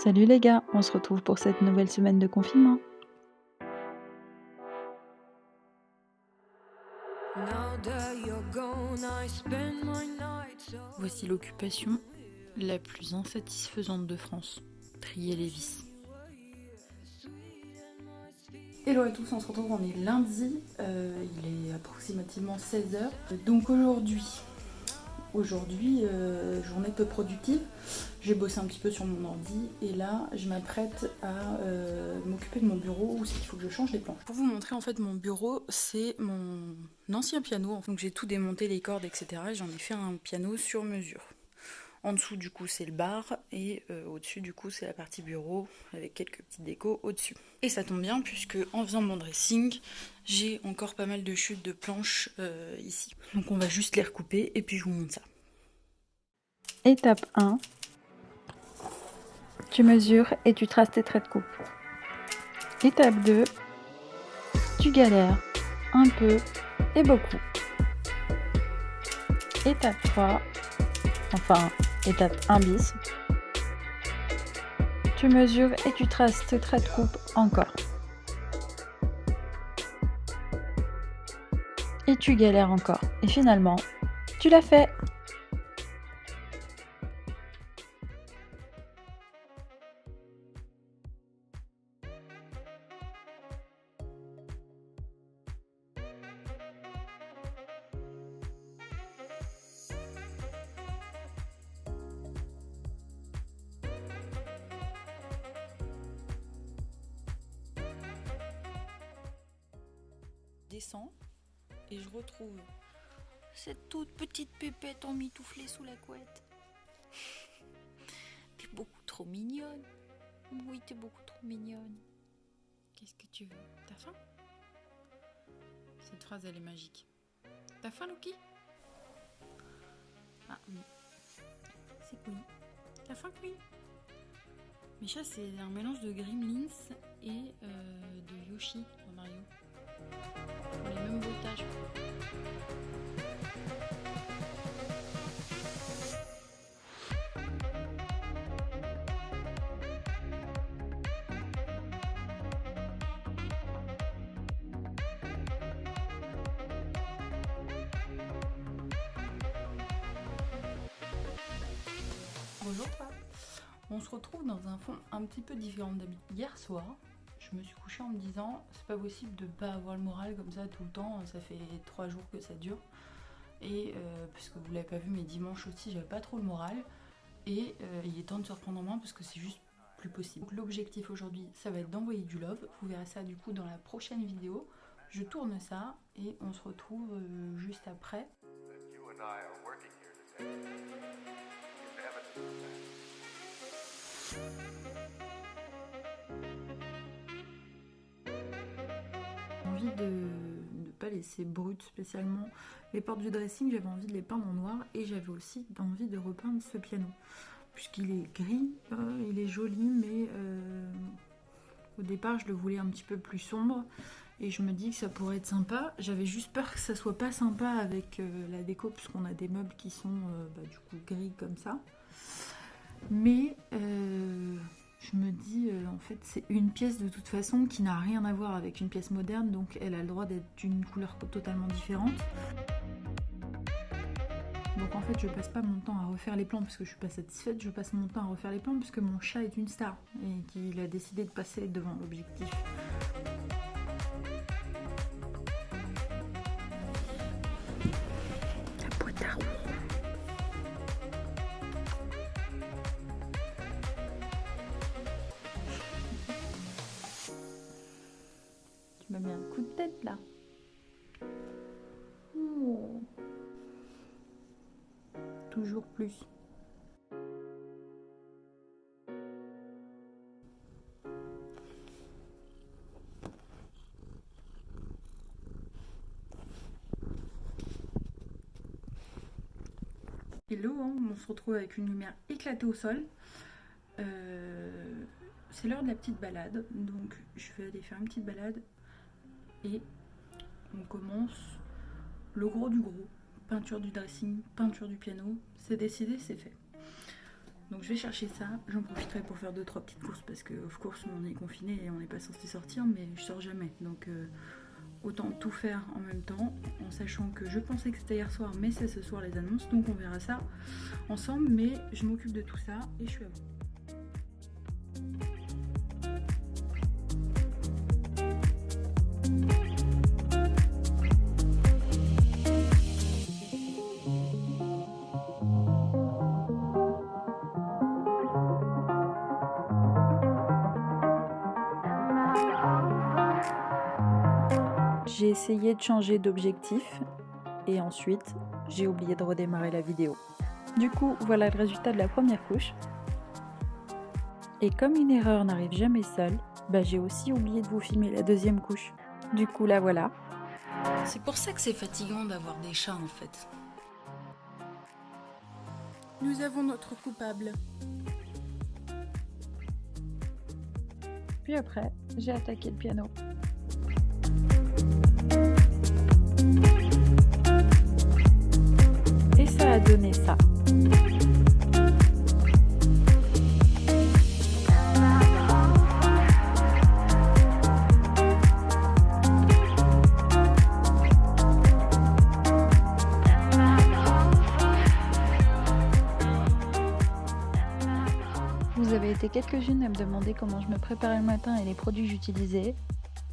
Salut les gars, on se retrouve pour cette nouvelle semaine de confinement. Voici l'occupation la plus insatisfaisante de France. Trier les vis. Hello à tous, on se retrouve, on est lundi, il est approximativement 16h. Donc aujourd'hui, journée peu productive, j'ai bossé un petit peu sur mon ordi et là je m'apprête à m'occuper de mon bureau où c'est qu'il faut que je change les plans. Pour vous montrer en fait mon bureau, c'est mon ancien piano, donc j'ai tout démonté, les cordes etc. et j'en ai fait un piano sur mesure. En dessous du coup c'est le bar et au-dessus du coup c'est la partie bureau avec quelques petites décos au-dessus. Et ça tombe bien puisque en faisant mon dressing, j'ai encore pas mal de chutes de planches ici. Donc on va juste les recouper et puis je vous montre ça. Étape 1. Tu mesures et tu traces tes traits de coupe. Étape 2. Tu galères un peu et beaucoup. Étape 3. Enfin, étape 1 bis. Tu mesures et tu traces tes traits de coupe encore. Et tu galères encore. Et finalement, tu l'as fait. Descends et je retrouve cette toute petite pépette emmitouflée sous la couette. T'es beaucoup trop mignonne. Oui, t'es beaucoup trop mignonne. Qu'est-ce que tu veux? T'as faim? Cette phrase, elle est magique. T'as faim, Loki? Ah, c'est Queen. T'as faim, Queen? Misha, c'est un mélange de Gremlins et de Yoshi dans Mario. Pour les mêmes voltages. Bonjour toi. On se retrouve dans un fond un petit peu différent d'habitude. Hier soir, je me suis couchée en me disant c'est pas possible de pas avoir le moral comme ça tout le temps, ça fait 3 jours que ça dure. Et parce que vous l'avez pas vu, mais dimanche aussi j'avais pas trop le moral. Et il est temps de se reprendre en main parce que c'est juste plus possible. Donc l'objectif aujourd'hui ça va être d'envoyer du love. Vous verrez ça du coup dans la prochaine vidéo. Je tourne ça et on se retrouve juste après. Envie de ne pas laisser brut spécialement les portes du dressing, j'avais envie de les peindre en noir et j'avais aussi envie de repeindre ce piano puisqu'il est gris, il est joli mais au départ je le voulais un petit peu plus sombre et je me dis que ça pourrait être sympa. J'avais juste peur que ça soit pas sympa avec la déco puisqu'on a des meubles qui sont du coup gris comme ça, mais je me dis en fait c'est une pièce de toute façon qui n'a rien à voir avec une pièce moderne, donc elle a le droit d'être d'une couleur totalement différente. Donc en fait je passe pas mon temps à refaire les plans parce que je suis pas satisfaite, je passe mon temps à refaire les plans puisque mon chat est une star et qu'il a décidé de passer devant l'objectif. La boîte à roues. Tu m'as mis un coup de tête là. Oh. Toujours plus. Hello, hein, on se retrouve avec une lumière éclatée au sol. C'est l'heure de la petite balade, donc je vais aller faire une petite balade et on commence le gros du gros. Peinture du dressing, peinture du piano, c'est décidé, c'est fait. Donc je vais chercher ça, j'en profiterai pour faire 2-3 petites courses parce que of course on est confiné et on n'est pas censé sortir, mais je sors jamais, donc autant tout faire en même temps, en sachant que je pensais que c'était hier soir, mais c'est ce soir les annonces, donc on verra ça ensemble, mais je m'occupe de tout ça et je suis à vous. J'ai essayé de changer d'objectif et ensuite j'ai oublié de redémarrer la vidéo. Du coup, voilà le résultat de la première couche. Et comme une erreur n'arrive jamais seule, j'ai aussi oublié de vous filmer la deuxième couche. Du coup, la voilà. C'est pour ça que c'est fatigant d'avoir des chats en fait. Nous avons notre coupable. Puis après, j'ai attaqué le piano. Et ça a donné ça. Vous avez été quelques-unes à me demander comment je me préparais le matin et les produits que j'utilisais.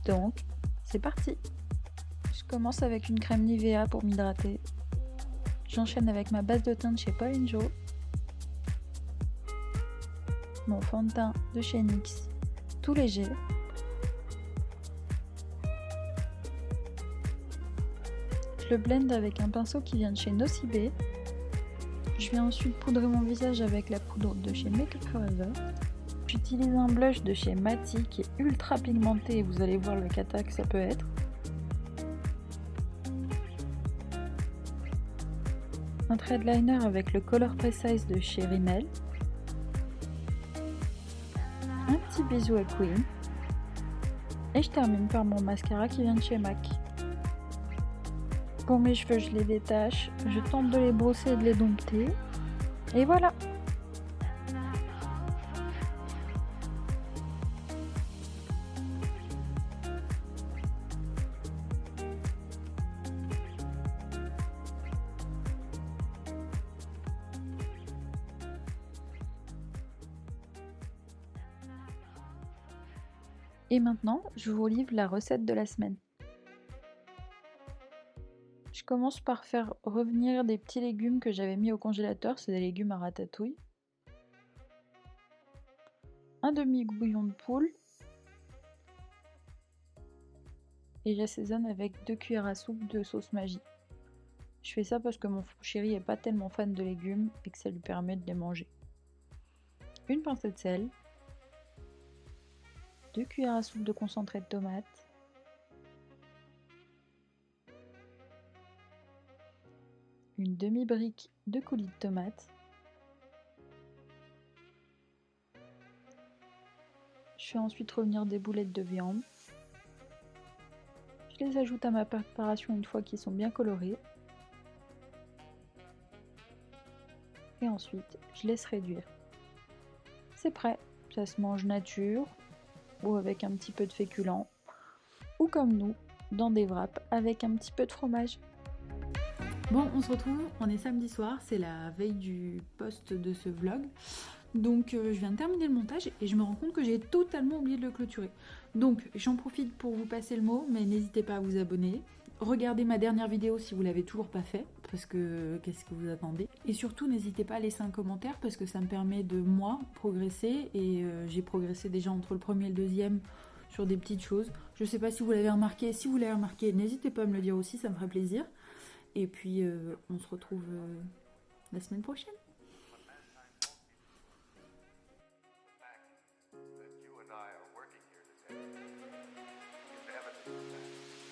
Donc, c'est parti! Je commence avec une crème Nivea pour m'hydrater. J'enchaîne avec ma base de teint de chez Paul & Joe. Mon fond de teint de chez NYX, tout léger. Je le blende avec un pinceau qui vient de chez Nocibé. Je vais ensuite poudrer mon visage avec la poudre de chez Make Up Forever. J'utilise un blush de chez Mati qui est ultra pigmenté et vous allez voir le cata que ça peut être. Un trait de liner avec le Color Precise de chez Rimmel. Un petit bisou à Queen. Et je termine par mon mascara qui vient de chez MAC. Pour mes cheveux, je les détache, je tente de les brosser et de les dompter. Et voilà! Et maintenant, je vous livre la recette de la semaine. Je commence par faire revenir des petits légumes que j'avais mis au congélateur, c'est des légumes à ratatouille. Un demi-bouillon de poule. Et j'assaisonne avec 2 cuillères à soupe de sauce Maggi. Je fais ça parce que mon chéri est pas tellement fan de légumes et que ça lui permet de les manger. Une pincée de sel. 2 cuillères à soupe de concentré de tomate. Une demi-brique de coulis de tomate. Je fais ensuite revenir des boulettes de viande. Je les ajoute à ma préparation une fois qu'ils sont bien colorés. Et ensuite, je laisse réduire. C'est prêt. Ça se mange nature ou avec un petit peu de féculent. Ou comme nous, dans des wraps avec un petit peu de fromage. Bon, on se retrouve, on est samedi soir, c'est la veille du post de ce vlog. Donc je viens de terminer le montage et je me rends compte que j'ai totalement oublié de le clôturer. Donc j'en profite pour vous passer le mot, mais n'hésitez pas à vous abonner. Regardez ma dernière vidéo si vous l'avez toujours pas fait, parce que qu'est-ce que vous attendez. Et surtout n'hésitez pas à laisser un commentaire parce que ça me permet de moi progresser. Et j'ai progressé déjà entre le premier et le deuxième sur des petites choses. Je sais pas si vous l'avez remarqué, si vous l'avez remarqué, n'hésitez pas à me le dire aussi, ça me ferait plaisir. Et puis on se retrouve la semaine prochaine.